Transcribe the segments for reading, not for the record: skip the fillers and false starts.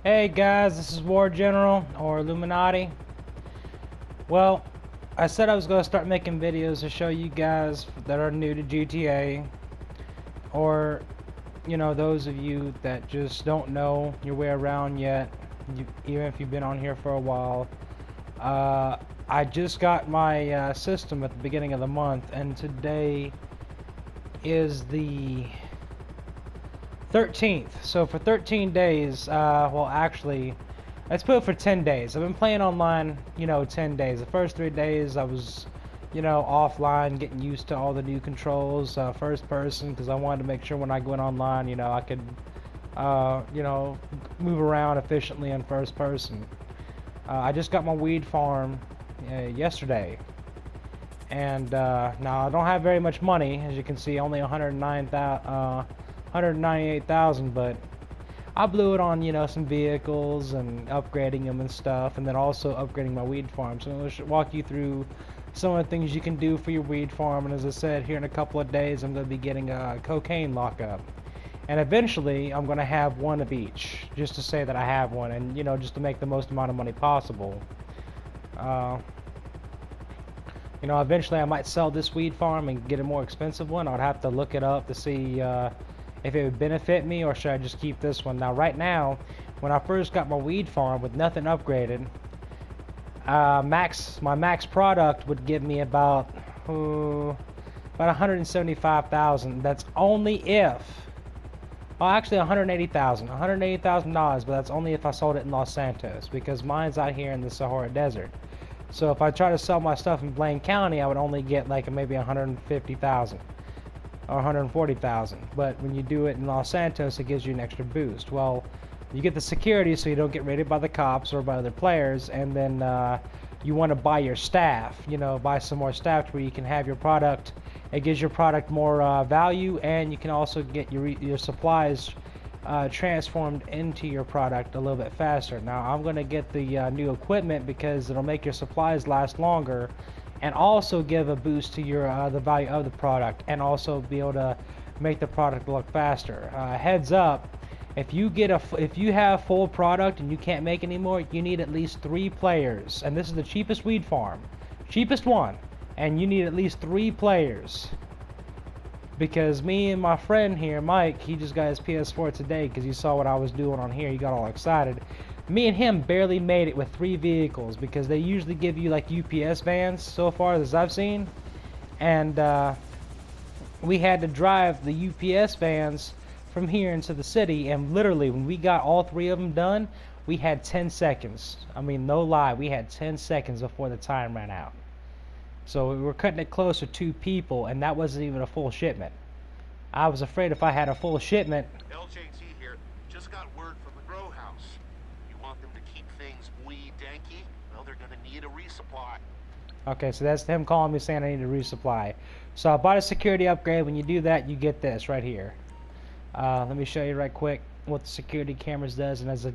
Hey guys, this is War General, or Illuminati. Well, I said I was going to start making videos to show you guys that are new to GTA, or, those of you that just don't know your way around yet, even if you've been on here for a while. I just got my system at the beginning of the month, and today is the 13th. So for 13 days, well, actually, let's put it for 10 days. I've been playing online, 10 days. The first 3 days I was, offline, getting used to all the new controls, first person, because I wanted to make sure when I went online, I could, move around efficiently in first person. I just got my weed farm yesterday. And now I don't have very much money, as you can see, only 198,000, but I blew it on, some vehicles and upgrading them and stuff, and then also upgrading my weed farm. So I'll walk you through some of the things you can do for your weed farm. And as I said, here in a couple of days, I'm going to be getting a cocaine lockup. And eventually, I'm going to have one of each, just to say that I have one, and, just to make the most amount of money possible. Eventually I might sell this weed farm and get a more expensive one. I'd have to look it up to see if it would benefit me, or should I just keep this one. Now, right now, when I first got my weed farm with nothing upgraded, my max product would give me about 175,000. That's only if, well, actually $180,000, but that's only if I sold it in Los Santos, because mine's out here in the Sahara Desert. So if I try to sell my stuff in Blaine County, I would only get like maybe 150,000 or 140,000. But when you do it in Los Santos, it gives you an extra boost. Well, you get the security so you don't get raided by the cops or by other players, and then you want to buy your staff. Buy some more staff where you can have your product. It gives your product more value, and you can also get your supplies transformed into your product a little bit faster. Now I'm going to get the new equipment because it'll make your supplies last longer, and also give a boost to your the value of the product, and also be able to make the product look faster. Heads up, if you have full product and you can't make anymore, you need at least 3 players, and this is the cheapest weed farm, cheapest one, and you need at least 3 players. Because me and my friend here, Mike, he just got his PS4 today because he saw what I was doing on here. He got all excited. Me and him barely made it with 3 vehicles, because they usually give you like UPS vans so far as I've seen. And we had to drive the UPS vans from here into the city, and literally when we got all 3 of them done, we had 10 seconds. I mean, no lie, we had 10 seconds before the time ran out. So we were cutting it close to 2 people, and that wasn't even a full shipment. I was afraid if I had a full shipment. LJT here. Just got word from the grow house. You want them to keep things wee danky? Well, they're gonna need a resupply. Okay, so that's him calling me saying I need a resupply. So I bought a security upgrade. When you do that, you get this right here. Let me show you right quick what the security cameras does. And as I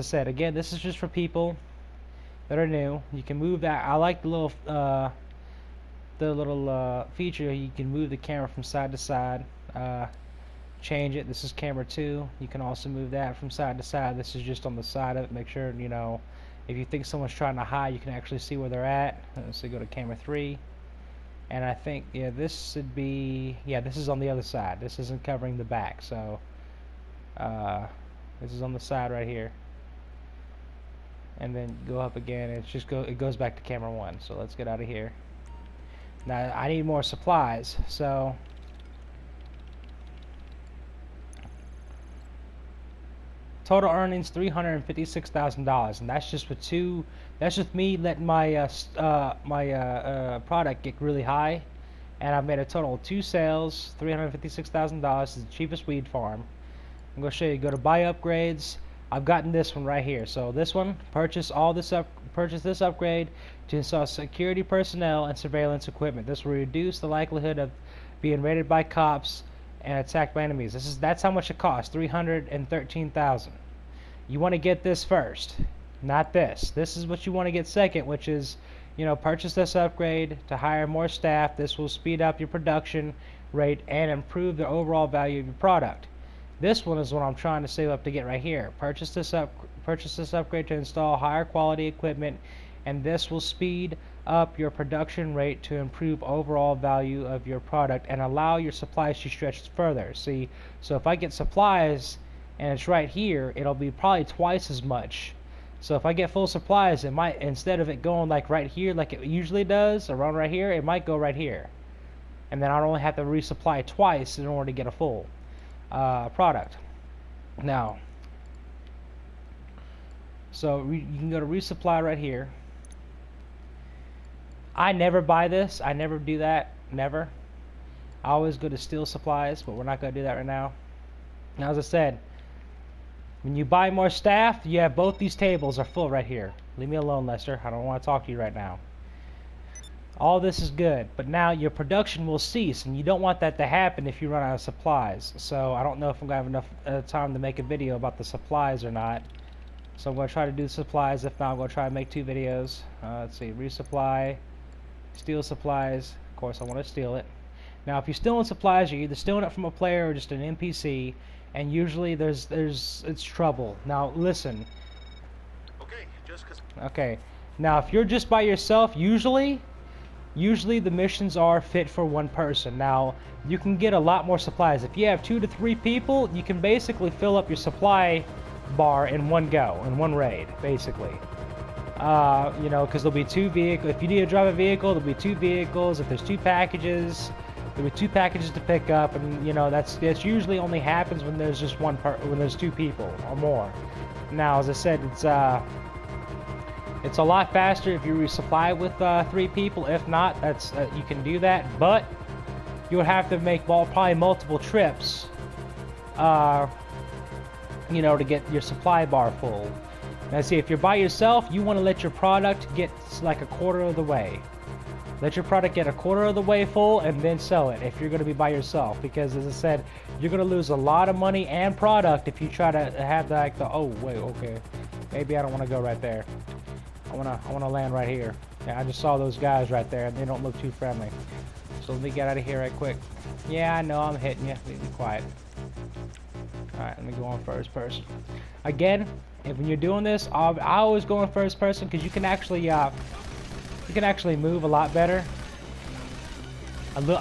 said, again, this is just for people that are new. You can move that. I like the little feature. You can move the camera from side to side, change it. This is camera 2. You can also move that from side to side. This is just on the side of it. Make sure, if you think someone's trying to hide, you can actually see where they're at. So go to camera 3, and I think, this should be, this is on the other side. This isn't covering the back, so this is on the side right here. And then go up again, and it goes back to camera 1. So let's get out of here. Now I need more supplies, so total earnings $356,000, and that's just with 2. That's just me letting my product get really high, and I've made a total of 2 sales, $356,000. Is the cheapest weed farm. I'm gonna show you. Go to buy upgrades. I've gotten this one right here. So this one, purchase this upgrade to install security personnel and surveillance equipment. This will reduce the likelihood of being raided by cops and attacked by enemies. That's how much it costs, $313,000. You want to get this first, not this. This is what you want to get second, which is, purchase this upgrade to hire more staff. This will speed up your production rate and improve the overall value of your product. This one is what I'm trying to save up to get right here. Purchase this upgrade to install higher quality equipment, and this will speed up your production rate to improve overall value of your product and allow your supplies to stretch further. See, so if I get supplies and it's right here, it'll be probably twice as much. So if I get full supplies, it might, instead of it going like right here like it usually does, around right here, it might go right here. And then I don't only have to resupply twice in order to get a full product. Now, so you can go to resupply right here. I never buy this. I never do that. Never. I always go to steal supplies, but we're not going to do that right now. Now, as I said, when you buy more staff, you have both these tables are full right here. Leave me alone, Lester. I don't want to talk to you right now. All this is good, but now your production will cease, and you don't want that to happen if you run out of supplies. So I don't know if I'm going to have enough time to make a video about the supplies or not. So I'm going to try to do the supplies. If not, I'm going to try to make 2 videos. Let's see, resupply, steal supplies. Of course, I want to steal it. Now, if you're stealing supplies, you're either stealing it from a player or just an NPC, and usually it's trouble. Now, listen. Okay, just 'cause. Okay. Now, if you're just by yourself, usually the missions are fit for 1 person. Now, you can get a lot more supplies. If you have 2 to 3 people, you can basically fill up your supply bar in one go, in one raid, basically. You know, because there'll be 2 vehicles. If you need to drive a vehicle, there'll be 2 vehicles. If there's 2 packages, there'll be 2 packages to pick up, and you know that's usually only happens when there's just when there's 2 people or more. Now, as I said, it's a lot faster if you resupply with 3 people. If not, that's you can do that, but you would have to make probably multiple trips, you know, to get your supply bar full. Now, see, if you're by yourself, you want to let your product get like a quarter of the way. Let your product get a quarter of the way full, and then sell it if you're going to be by yourself. Because, as I said, you're going to lose a lot of money and product if you try to have like the. Oh wait, okay, maybe I don't want to go right there. I wanna land right here. Yeah, I just saw those guys right there, and they don't look too friendly. So let me get out of here right quick. Yeah, I know I'm hitting you. Be quiet. All right, let me go on first person. Again, when you're doing this, I always go in first person because you can actually move a lot better.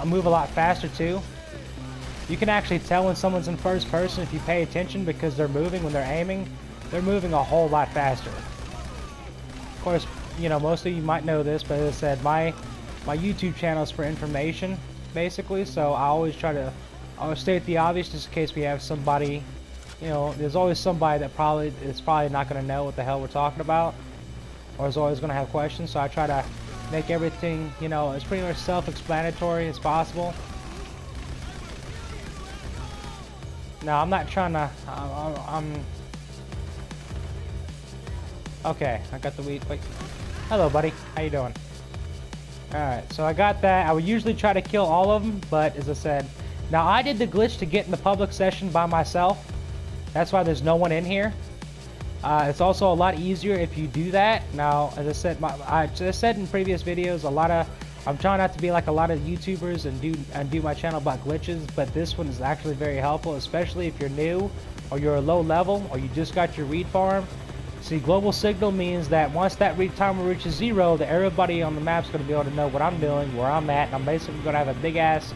Move a lot faster too. You can actually tell when someone's in first person if you pay attention because they're moving when they're aiming. They're moving a whole lot faster. Of course, you know, most of you might know this, but as I said, my YouTube channel is for information, basically, so I always state the obvious just in case we have somebody, you know, there's always somebody that is probably not going to know what the hell we're talking about, or is always going to have questions, so I try to make everything, you know, as pretty much self-explanatory as possible. Now, I'm not trying to, okay, I got the weed. Wait. Hello, buddy. How you doing? Alright, so I got that. I would usually try to kill all of them, but as I said, now I did the glitch to get in the public session by myself. That's why there's no one in here. It's also a lot easier if you do that. Now, as I said, I said in previous videos, I'm trying not to be like a lot of YouTubers and do my channel about glitches, but this one is actually very helpful, especially if you're new or you're a low level or you just got your read farm. See, global signal means that once that read timer reaches 0, that everybody on the map's going to be able to know what I'm doing, where I'm at, and I'm basically going to have a big ass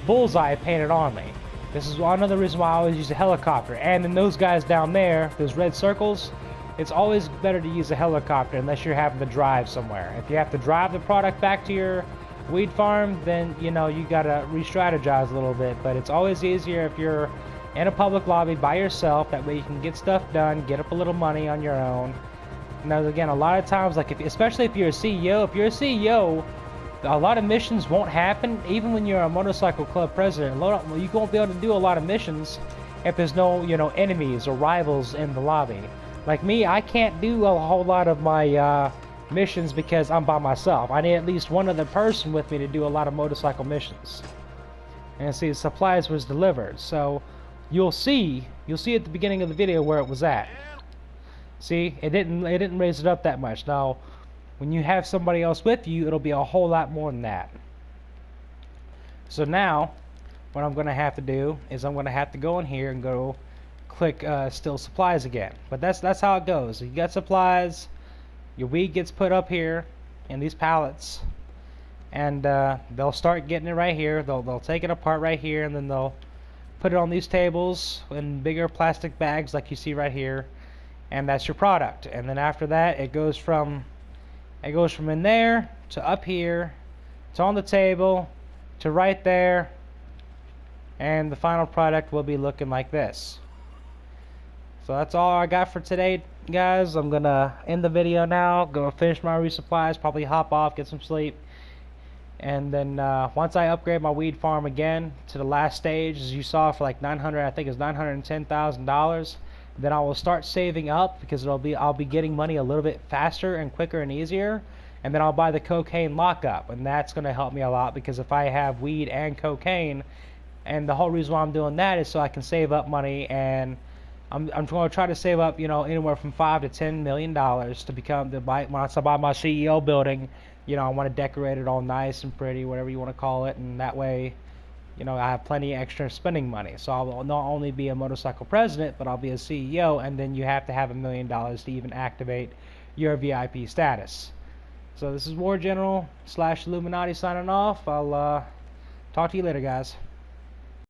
bullseye painted on me. This is another reason why I always use a helicopter. And then those guys down there, those red circles, it's always better to use a helicopter unless you're having to drive somewhere. If you have to drive the product back to your weed farm, then, you know, you got to re-strategize a little bit. But it's always easier if you're in a public lobby by yourself. That way you can get stuff done, get up a little money on your own. Now, again, a lot of times, like especially if you're a CEO, a lot of missions won't happen. Even when you're a motorcycle club president, you won't be able to do a lot of missions if there's no, you know, enemies or rivals in the lobby. Like me, I can't do a whole lot of my missions because I'm by myself. I need at least one other person with me to do a lot of motorcycle missions. And see, supplies was delivered, so you'll see at the beginning of the video where it was at. See, it didn't raise it up that much. Now, when you have somebody else with you, it'll be a whole lot more than that. So now, what I'm going to have to do is I'm going to have to go in here and go click still supplies again. But that's how it goes. You get supplies, your weed gets put up here in these pallets, and they'll start getting it right here. They'll take it apart right here, and then they'll put it on these tables in bigger plastic bags like you see right here, and that's your product. And then after that, it goes from in there to up here to on the table to right there, and the final product will be looking like this. So that's all I got for today, guys. I'm gonna end the video now, go finish my resupplies, probably hop off, get some sleep, and then once I upgrade my weed farm again to the last stage, as you saw, for like 900, I think it's $910,000, then I will start saving up, because I'll be getting money a little bit faster and quicker and easier, and then I'll buy the cocaine lockup, and that's gonna help me a lot, because if I have weed and cocaine, and the whole reason why I'm doing that is so I can save up money, and I'm going to try to save up, you know, anywhere from $5 to $10 million to become once I buy my CEO building. You know, I want to decorate it all nice and pretty, whatever you want to call it, and that way, you know, I have plenty of extra spending money. So I'll not only be a motorcycle president, but I'll be a CEO, and then you have to have $1 million to even activate your VIP status. So this is War General / Illuminati signing off. I'll talk to you later, guys.